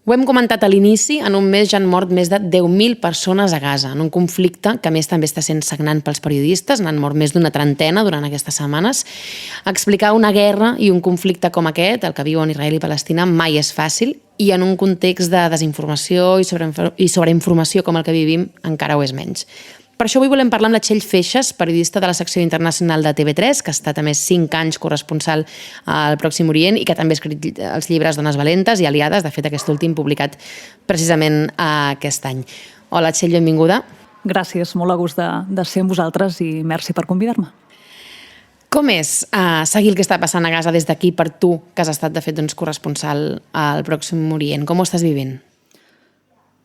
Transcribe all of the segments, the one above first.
Ho hem comentat a l'inici, en un mes ja han mort més de 10.000 persones a Gaza, en un conflicte que a més també està sent sagnant pels periodistes, n'han mort més d'una trentena durant aquestes setmanes. Explicar una guerra i un conflicte com aquest, el que viuen Israel i Palestina, mai és fàcil, i en un context de desinformació i sobreinformació com el que vivim encara ho és menys. Per això avui volem parlar amb la Txell Feixas, periodista de la secció internacional de TV3, que ha estat a més 5 anys corresponsal al Pròxim Orient i que també ha escrit els llibres Dones Valentes i Aliades, de fet aquest últim publicat precisament aquest any. Hola Txell, benvinguda. Gràcies, molt a gust de ser amb vosaltres i merci per convidar-me. Com és seguir el que està passant a Gaza des d'aquí per tu, que has estat de fet corresponsal al Pròxim Orient? Com ho estàs vivint?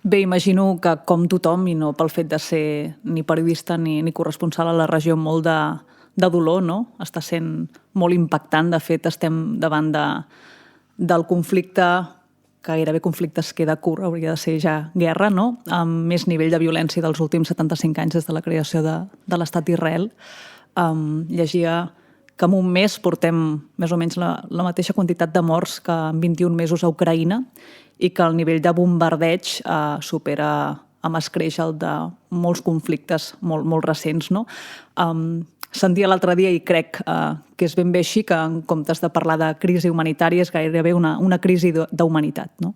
Bé, imagino que com tothom, i no pel fet de ser ni periodista ni corresponsal a la regió, molt de dolor, no? Està sent molt impactant. De fet, estem davant del conflicte, que gairebé conflicte es queda curt, hauria de ser ja guerra, no? Amb més nivell de violència dels últims 75 anys des de la creació de l'estat d'Israel. Llegia que en un mes portem més o menys la mateixa quantitat de morts que en 21 mesos a Ucraïna, i que el nivell de bombardeig supera amb escreix el de molts conflictes molt recents. No? Sentia l'altre dia, i crec que és ben bé així, que en comptes de parlar de crisi humanitària és gairebé una crisi d'humanitat. No?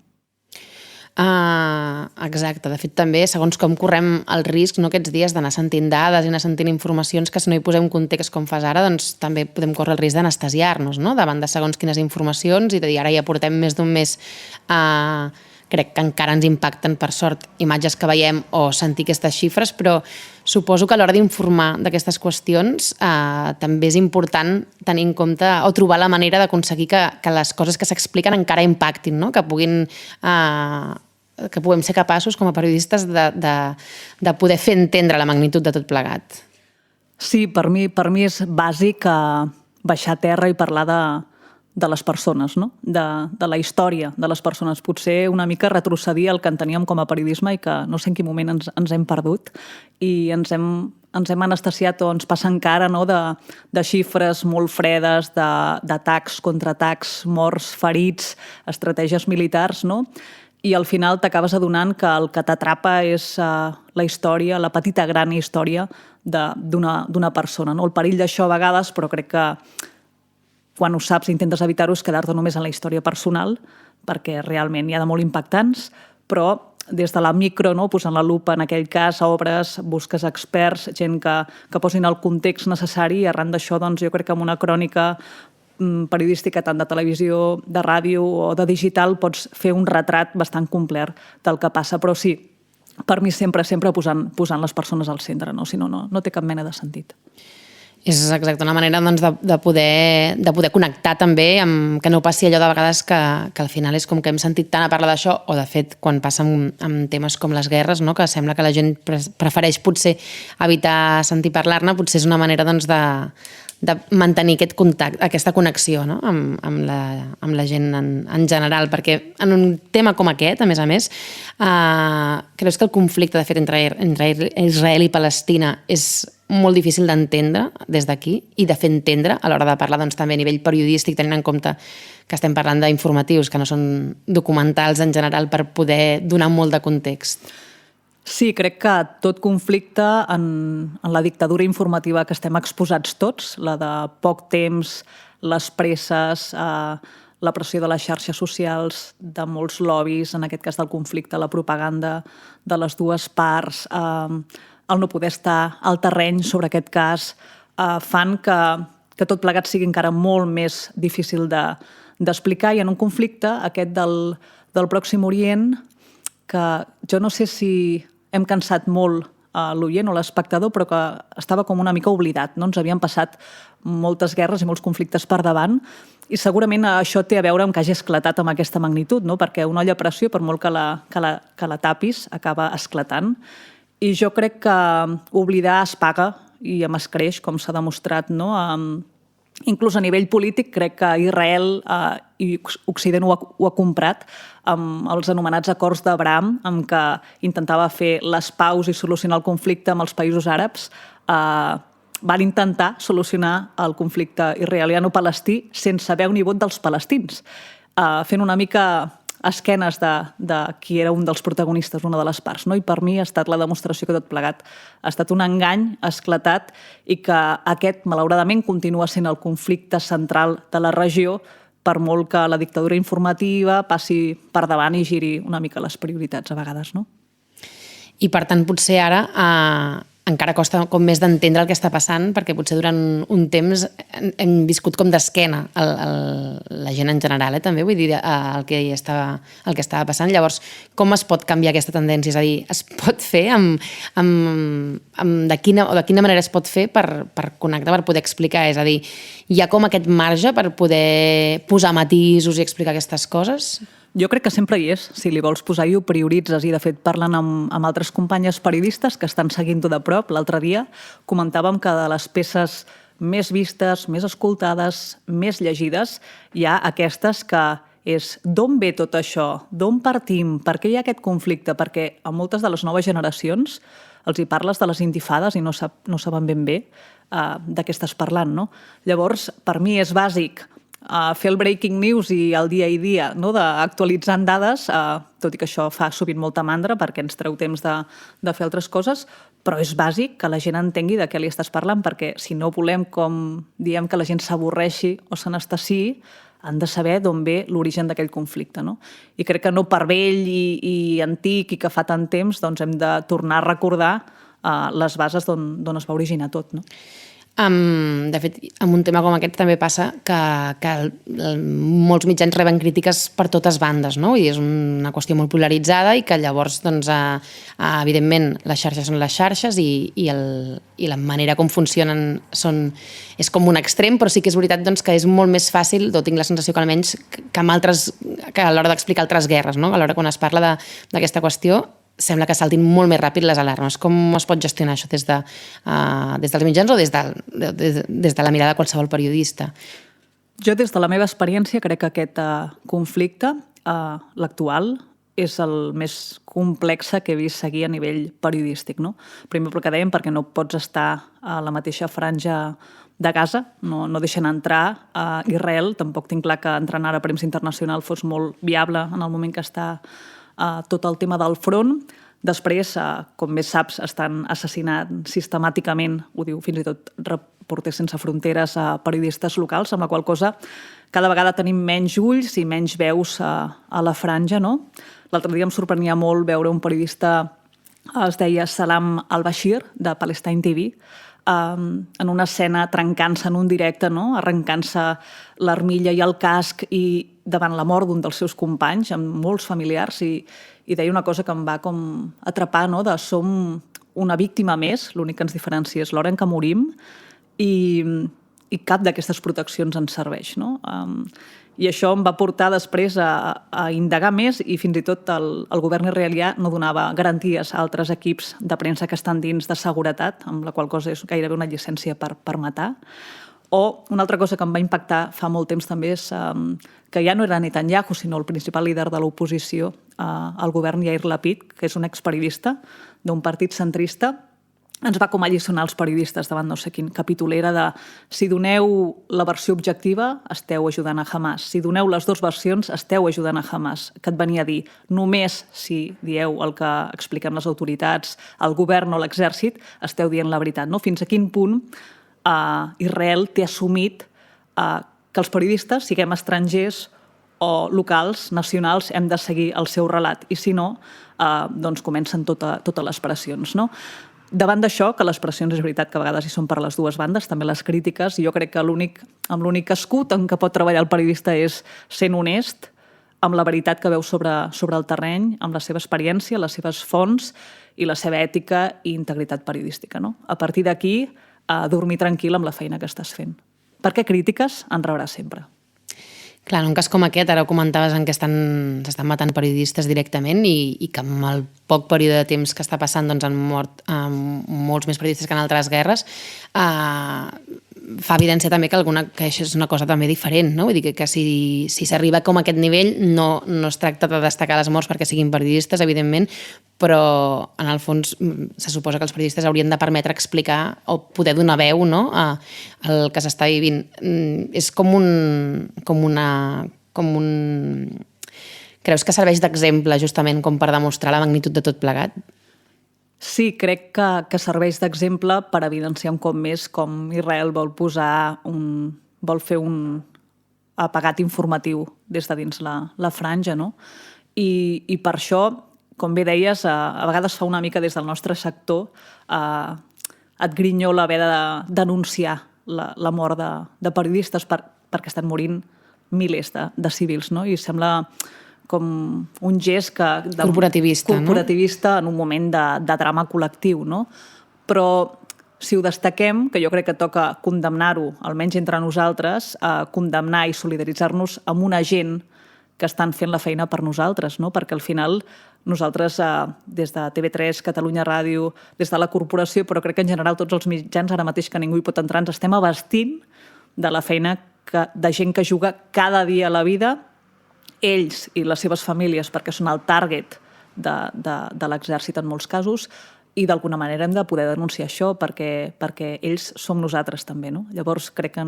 Exacte, de fet també segons com correm el risc aquests dies d'anar sentint dades i anar sentint informacions que si no hi posem context com fas ara, doncs també podem córrer el risc d'anestesiar-nos davant de segons quines informacions i de dir ara ja portem més d'un mes. Crec que encara ens impacten, per sort, imatges que veiem o sentir aquestes xifres, però suposo que a l'hora d'informar d'aquestes qüestions també és important tenir en compte o trobar la manera d'aconseguir que les coses que s'expliquen encara impactin, no? Que puguem ser capaços com a periodistes de poder fer entendre la magnitud de tot plegat. Sí, per mi és bàsic baixar a terra i parlar de les persones, no? De la història de les persones. Potser una mica retrocedir el que enteníem com a periodisme i que no sé en quin moment ens hem perdut i ens hem anestesiat o ens passa encara de xifres molt fredes, d'atacs, contraatacs, morts, ferits, estratègies militars, no? I al final t'acabes adonant que el que t'atrapa és la història, la petita gran història d'una persona. No? El perill d'això a vegades, però crec que quan ho saps i intentes evitar-ho, és quedar-te només en la història personal, perquè realment hi ha de molt impactants, però des de la micro, no? Posant la lupa en aquell cas, obres, busques experts, gent que posin el context necessari i arran d'això doncs, jo crec que amb una crònica periodística tant de televisió, de ràdio o de digital pots fer un retrat bastant complet del que passa, però sí, per mi sempre posant les persones al centre, no? Si no, no té cap mena de sentit. És exacte, una manera doncs, de poder connectar també, que no passi allò de vegades que al final és com que hem sentit tant a parlar d'això, o de fet quan passa amb temes com les guerres, no? Que sembla que la gent prefereix potser evitar sentir parlar-ne, potser és una manera doncs, de mantenir aquest contacte, aquesta connexió, no? amb la gent en general, perquè en un tema com aquest, a més, creus que el conflicte de fet entre Israel i Palestina és molt difícil d'entendre des d'aquí i de fer entendre a l'hora de parlar doncs, també a nivell periodístic, tenint en compte que estem parlant d'informatius, que no són documentals en general, per poder donar molt de context? Sí, crec que tot conflicte en la dictadura informativa que estem exposats tots, la de poc temps, les presses, la pressió de les xarxes socials, de molts lobbies, en aquest cas del conflicte, la propaganda de les dues parts, el no poder estar al terreny sobre aquest cas, fan que tot plegat sigui encara molt més difícil d'explicar. I en un conflicte, aquest del Pròxim Orient, que jo no sé si hem cansat molt l'oient o l'espectador, però que estava com una mica oblidat. No? Ens havien passat moltes guerres i molts conflictes per davant i segurament això té a veure amb que hagi esclatat amb aquesta magnitud, no? Perquè una olla a pressió, per molt que la tapis, acaba esclatant. I jo crec que oblidar es paga i amb escreix, com s'ha demostrat, no? Inclús a nivell polític, crec que Israel i Occident ho ha comprat amb els anomenats acords d'Abraham, amb què intentava fer les paus i solucionar el conflicte amb els països àrabs. Van intentar solucionar el conflicte israeliano-palestí sense veu ni vot dels palestins, fent una mica esquenes de qui era un dels protagonistes, una de les parts, no? I per mi ha estat la demostració que tot plegat ha estat un engany esclatat i que aquest, malauradament, continua sent el conflicte central de la regió, per molt que la dictadura informativa passi per davant i giri una mica les prioritats a vegades, no? I per tant, potser ara encara costa com més d'entendre el que està passant, perquè potser durant un temps hem viscut com d'esquena la gent en general, també, vull dir, el que estava passant. Llavors, com es pot canviar aquesta tendència? És a dir, es pot fer de quina manera es pot fer per connectar, per poder explicar? És a dir, hi ha com aquest marge per poder posar matisos i explicar aquestes coses? Jo crec que sempre hi és, si li vols posar i ho prioritzes, i de fet parlant amb altres companyes periodistes que estan seguint-ho de prop. L'altre dia comentàvem que de les peces més vistes, més escoltades, més llegides, hi ha aquestes que és d'on ve tot això, d'on partim, per què hi ha aquest conflicte, perquè a moltes de les noves generacions els hi parles de les intifades i no saben ben bé de què estàs parlant, no? Llavors, per mi és bàsic fer el breaking news i el dia i dia, no? D'actualitzant dades, tot i que això fa sovint molta mandra perquè ens treu temps de fer altres coses, però és bàsic que la gent entengui de què li estàs parlant, perquè si no volem, com diem, que la gent s'avorreixi o s'anestesiï, han de saber d'on ve l'origen d'aquell conflicte, no? I crec que no per vell i antic i que fa tant temps, doncs hem de tornar a recordar les bases d'on es va originar tot, no? De fet, amb un tema com aquest també passa que molts mitjans reben crítiques per totes bandes, no? Vull dir, és una qüestió molt polaritzada i que llavors, doncs, evidentment, les xarxes són les xarxes i la manera com funcionen és com un extrem, però sí que és veritat doncs, que és molt més fàcil, tinc la sensació que almenys que a l'hora d'explicar altres guerres, no? A l'hora quan es parla d'aquesta qüestió, sembla que saltin molt més ràpid les alarmes. Com es pot gestionar això des dels mitjans o des de la mirada de qualsevol periodista? Jo, des de la meva experiència, crec que aquest conflicte, l'actual, és el més complex que he vist seguir a nivell periodístic, no? Primer pel que dèiem, perquè no pots estar a la mateixa franja de Gaza, no deixen entrar a Israel. Tampoc tinc clar que entrenar a premsa internacional fos molt viable en el moment que està tot el tema del front. Després, com bé saps, estan assassinant sistemàticament, ho diu fins i tot Reporters Sense Fronteres, a periodistes locals, amb la qual cosa cada vegada tenim menys ulls i menys veus a la franja, no? L'altre dia em sorprenia molt veure un periodista, es deia Salam al-Bashir, de Palestine TV, en una escena trencant-se en un directe, no? Arrencant-se l'armilla i el casc i davant la mort d'un dels seus companys, amb molts familiars, i deia una cosa que em va com atrapar, no? Som una víctima més, l'únic que ens diferencia és l'hora en què morim, i cap d'aquestes proteccions ens serveix, no? I això em va portar després a indagar més, i fins i tot el govern israelià no donava garanties a altres equips de premsa que estan dins de seguretat, amb la qual cosa és gairebé una llicència per matar. O una altra cosa que em va impactar fa molt temps també és que ja no era Netanyahu, sinó el principal líder de l'oposició al govern, Yair Lapid, que és un experiodista d'un partit centrista, ens va com alliçonar els periodistes davant no sé quin capítol. Era de, si doneu la versió objectiva, esteu ajudant a Hamas. Si doneu les dues versions, esteu ajudant a Hamas. Que et venia a dir, només si dieu el que expliquem les autoritats, el govern o l'exèrcit, esteu dient la veritat, no? Fins a quin punt Israel té assumit que els periodistes, siguem estrangers o locals, nacionals, hem de seguir el seu relat. I si no, doncs comencen totes les pressions, no? Davant d'això, que les pressions és veritat que a vegades hi són per les dues bandes, també les crítiques, jo crec que l'únic escut en què pot treballar el periodista és sent honest, amb la veritat que veu sobre el terreny, amb la seva experiència, les seves fonts i la seva ètica i integritat periodística, no? A partir d'aquí, dormir tranquil amb la feina que estàs fent. Perquè crítiques en rebràs sempre. Clar, en un cas com aquest, ara ho comentaves en què s'estan matant periodistes directament i que amb el poc període de temps que està passant doncs han mort molts més periodistes que en altres guerres, fa evidència també que això és una cosa també diferent, no? Vull dir que si s'arriba com a aquest nivell no es tracta de destacar les morts perquè siguin periodistes, evidentment, però en el fons se suposa que els periodistes haurien de permetre explicar o poder donar veu, no? al que s'està vivint. És com un Creus que serveix d'exemple justament com per demostrar la magnitud de tot plegat? Sí, crec que serveix d'exemple per evidenciar un cop més com Israel vol fer un apagat informatiu des de dins la franja, no? I per això, com bé deies, a vegades fa una mica des del nostre sector et grinyola haver de denunciar la mort de periodistes perquè estan morint milers de civils, no? I sembla com un gest corporativista en un moment de drama col·lectiu, no? Però si ho destaquem, que jo crec que toca condemnar-ho, almenys entre nosaltres, condemnar i solidaritzar-nos amb una gent que estan fent la feina per nosaltres, no? Perquè al final nosaltres, des de TV3, Catalunya Ràdio, des de la corporació, però crec que en general tots els mitjans, ara mateix que ningú hi pot entrar, ens estem abastint de la feina de gent que juga cada dia a la vida, ells i les seves famílies, perquè són el target de l'exèrcit en molts casos, i d'alguna manera hem de poder denunciar això perquè ells som nosaltres també, no? Llavors crec que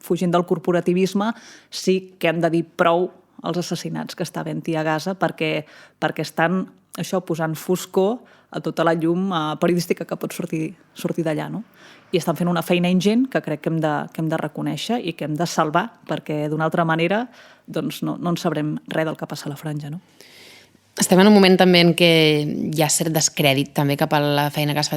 fugint del corporativisme sí que hem de dir prou als assassinats que està havent-hi a Gaza perquè estan posant foscor a tota la llum periodística que pot sortir d'allà, no? I estan fent una feina ingent que crec que hem de reconèixer i que hem de salvar perquè d'una altra manera doncs no en sabrem res del que passa a la franja, no? Estem en un moment també en què hi ha cert descrèdit també cap a la feina que es fa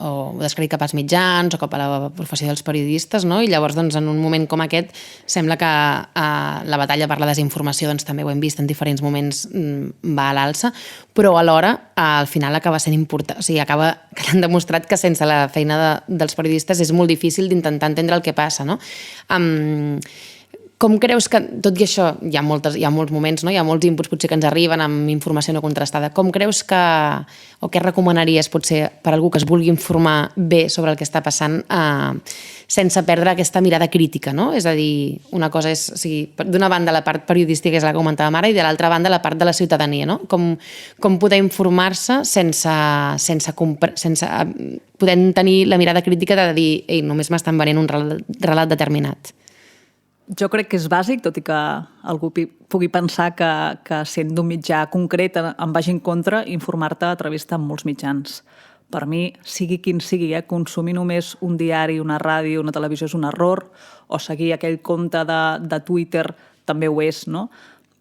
o descrèdit cap als mitjans o cap a la professió dels periodistes, no? I llavors doncs, en un moment com aquest sembla que la batalla per la desinformació doncs, també ho hem vist en diferents moments va a l'alça, però alhora al final acaba sent important, o sigui, acaba quedant demostrat que sense la feina dels periodistes és molt difícil d'intentar entendre el que passa, no? Com creus que, tot i això, hi ha molts moments, no? Hi ha molts inputs potser que ens arriben amb informació no contrastada. Com creus que, o què recomanaries potser per algú que es vulgui informar bé sobre el que està passant sense perdre aquesta mirada crítica, no? És a dir, una cosa és, o sigui, d'una banda la part periodística, que és la que comentàvem ara, i de l'altra banda la part de la ciutadania, no? Com poder informar-se sense poder tenir la mirada crítica de dir, ei, només m'estan venent un relat determinat. Jo crec que és bàsic, tot i que algú pugui pensar que sent d'un mitjà concret em vagi en contra, informar-te a través de molts mitjans. Per mi, sigui quin sigui, consumir només un diari, una ràdio, una televisió és un error, o seguir aquell compte de Twitter també ho és, no?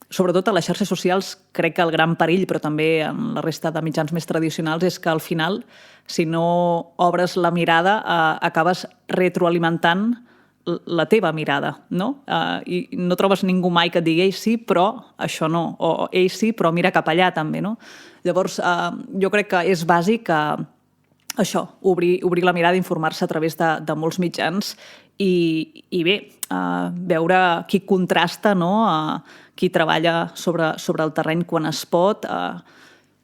Sobretot a les xarxes socials crec que el gran perill, però també en la resta de mitjans més tradicionals, és que al final, si no obres la mirada, acabes retroalimentant la teva mirada, no? I no trobes ningú mai que et digui ell sí, però això no, o ell sí, però mira cap allà també, no? Llavors, jo crec que és bàsic això, obrir la mirada, informar-se a través de molts mitjans i bé, veure qui contrasta, no? Qui treballa sobre el terreny quan es pot,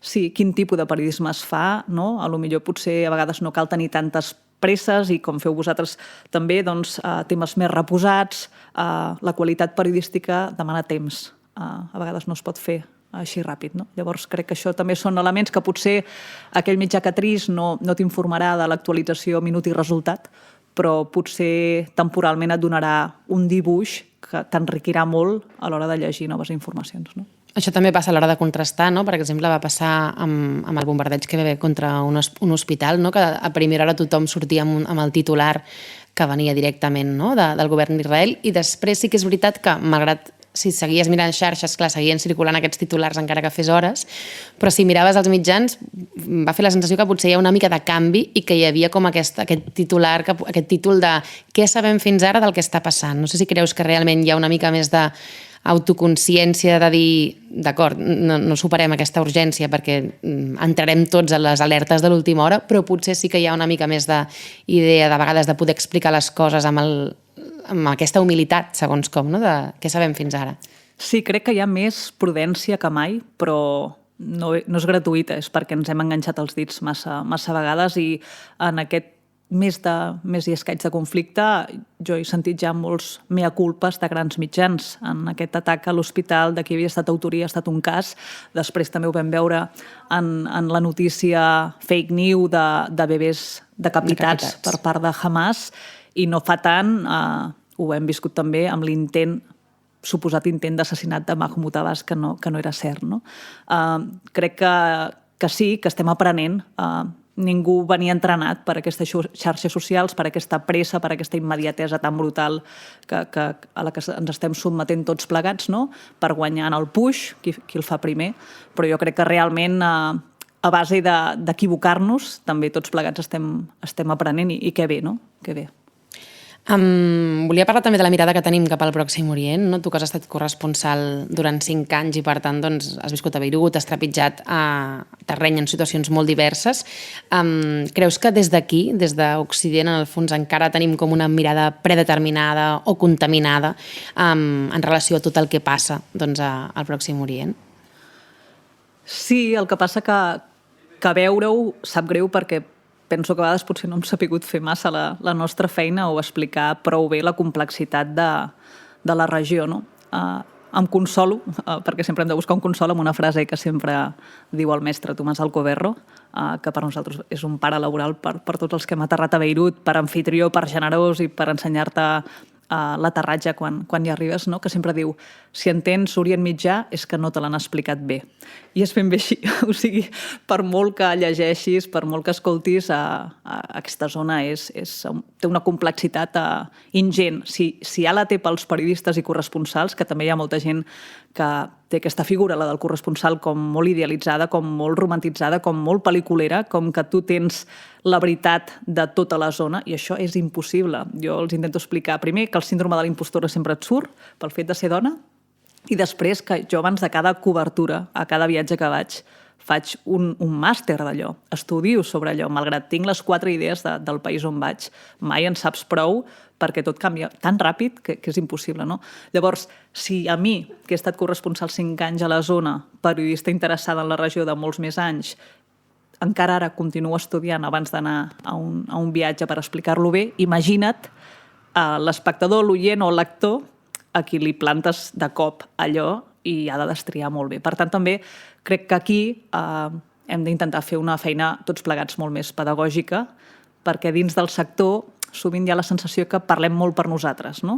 sí, quin tipus de periodisme es fa, no? A lo millor potser a vegades no cal tenir tantes presses i com feu vosaltres també, doncs, temes més reposats, la qualitat periodística demana temps. A vegades no es pot fer així ràpid, no? Llavors crec que això també són elements que potser aquell mitjà que tris no t'informarà de l'actualització minut i resultat, però potser temporalment et donarà un dibuix que t'enriquirà molt a l'hora de llegir noves informacions, no? Això també passa a l'hora de contrastar, no? Per exemple, va passar amb el bombardeig que va haver contra un hospital, no? Que a primera hora tothom sortia amb el titular que venia directament, no? del govern d'Israel, i després sí que és veritat que, malgrat si seguies mirant xarxes, clar, seguien circulant aquests titulars encara que fes hores, però si miraves els mitjans va fer la sensació que potser hi ha una mica de canvi i que hi havia com aquest titular, aquest títol de què sabem fins ara del que està passant. No sé si creus que realment hi ha una mica més d'autoconsciència de dir, d'acord, no superem aquesta urgència perquè entrarem tots a les alertes de l'última hora, però potser sí que hi ha una mica més d'idea de vegades de poder explicar les coses amb aquesta humilitat, segons com, no? De què sabem fins ara. Sí, crec que hi ha més prudència que mai, però no és gratuïta, és perquè ens hem enganxat els dits massa vegades i en aquest mes i escaig de conflicte jo he sentit ja molts mea culpes de grans mitjans. En aquest atac a l'hospital de qui havia estat autoria ha estat un cas. Després també ho vam veure en la notícia fake news de bebès decapitats per part de Hamas i no fa tant ho hem viscut també amb l'intent suposat intent d'assassinat de Mahmoud Abbas que no era cert. No? Crec que sí, que estem aprenent. Ningú venia entrenat per aquestes xarxes socials, per aquesta pressa, per aquesta immediatesa tan brutal a la que ens estem sotmetent tots plegats, no? Per guanyar en el push, qui el fa primer. Però jo crec que realment, a base d'equivocar-nos, també tots plegats estem aprenent i que bé, no? Que bé. Volia parlar també de la mirada que tenim cap al Pròxim Orient, no? Tu que has estat corresponsal durant 5 anys i per tant doncs, has viscut a Beirut, has trepitjat a terreny en situacions molt diverses. Creus que des d'aquí, des d'Occident, en el fons encara tenim com una mirada predeterminada o contaminada en relació a tot el que passa doncs, al Pròxim Orient? Sí, el que passa que veure-ho sap greu perquè penso que a vegades potser no hem sapigut fer massa la nostra feina o explicar prou bé la complexitat de la regió. No? Em consolo, perquè sempre hem de buscar un consol amb una frase que sempre diu el mestre Tomàs Alcoverro, que per nosaltres és un pare laboral per tots els que hem aterrat a Beirut, per anfitrió, per generós i per ensenyar-te l'aterratge quan hi arribes, no? Que sempre diu, si entens Orient Mitjà és que no te l'han explicat bé. I és ben bé així. O sigui, per molt que llegeixis, per molt que escoltis, aquesta zona té una complexitat ingent. Si ja la té pels periodistes i corresponsals, que també hi ha molta gent que té aquesta figura, la del corresponsal, com molt idealitzada, com molt romantitzada, com molt pel·liculera, com que tu tens la veritat de tota la zona, i això és impossible. Jo els intento explicar, primer, que el síndrome de l'impostora sempre et surt pel fet de ser dona, i després que jo abans de cada cobertura, a cada viatge que faig un màster d'allò, estudio sobre allò, malgrat tinc les 4 idees del país on vaig, mai en saps prou perquè tot canvia tan ràpid que és impossible. No? Llavors, si a mi, que he estat corresponsal 5 anys a la zona, periodista interessada en la regió de molts més anys, encara ara continuo estudiant abans d'anar a un viatge per explicar-lo bé, imagina't l'espectador, l'oient o el lector a qui li plantes de cop allò i ha de destriar molt bé. Per tant, també crec que aquí hem d'intentar fer una feina tots plegats molt més pedagògica, perquè dins del sector sovint hi ha la sensació que parlem molt per nosaltres, no?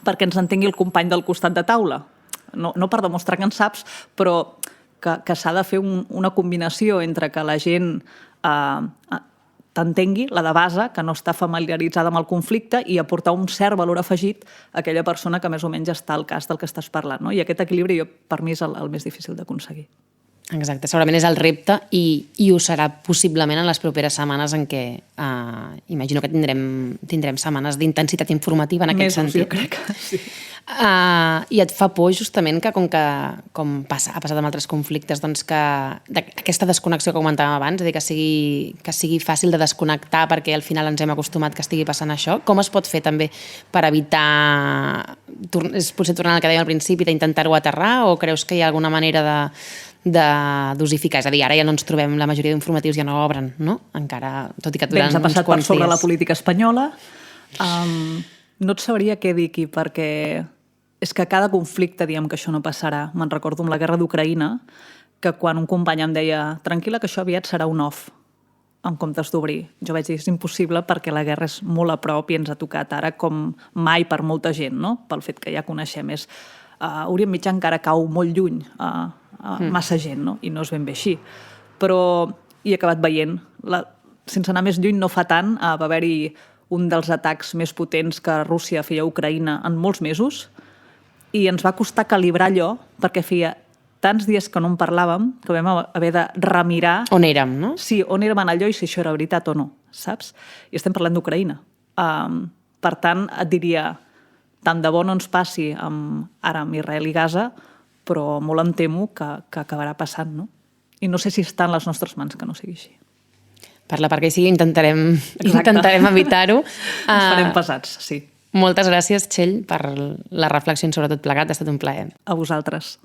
Perquè ens entengui el company del costat de taula. No per demostrar que en saps, però que s'ha de fer una combinació entre que la gent t'entengui, la de base, que no està familiaritzada amb el conflicte, i aportar un cert valor afegit a aquella persona que més o menys està al cas del que estàs parlant. No? I aquest equilibri per mi és el més difícil d'aconseguir. Exacte, segurament és el repte i ho serà possiblement en les properes setmanes en què imagino que tindrem setmanes d'intensitat informativa en aquest sentit. Jo crec que sí. I et fa por justament que com ha passat amb altres conflictes, doncs que aquesta desconnexió que comentàvem abans, és a dir, que sigui fàcil de desconnectar perquè al final ens hem acostumat que estigui passant això, com es pot fer també per evitar, potser tornant al que dèiem al principi, d'intentar-ho aterrar, o creus que hi ha alguna manera de dosificar? És a dir, ara ja no ens trobem, la majoria d'informatius ja no obren, no? Encara, tot i que durant uns quants dies. Ens ha passat per sobre la política espanyola. No et sabria què dir aquí, perquè és que cada conflicte diem que això no passarà. Me'n recordo amb la guerra d'Ucraïna, que quan un company em deia tranquil·la que això aviat serà un off, en comptes d'obrir. Jo vaig dir, és impossible perquè la guerra és molt a prop i ens ha tocat ara com mai per molta gent, no? Pel fet que ja coneixem. Orient Mitjà encara cau molt lluny massa gent, no? I no és ben bé així. Però he acabat veient. Sense anar més lluny, no fa tant, va haver-hi un dels atacs més potents que Rússia feia a Ucraïna en molts mesos, i ens va costar calibrar allò, perquè feia tants dies que no en parlàvem que vam haver de remirar... On érem, no? Sí, on érem en allò i si això era veritat o no, saps? I estem parlant d'Ucraïna. Per tant, et diria, tant de bo no ens passi ara amb Israel i Gaza, però molt em temo que acabarà passant, no? I no sé si està en les nostres mans que no sigui així. Per la part que hi sigui intentarem evitar-ho. Ens farem pesats, sí. Moltes gràcies, Txell, per la reflexió sobre tot plegat. Ha estat un plaer. A vosaltres.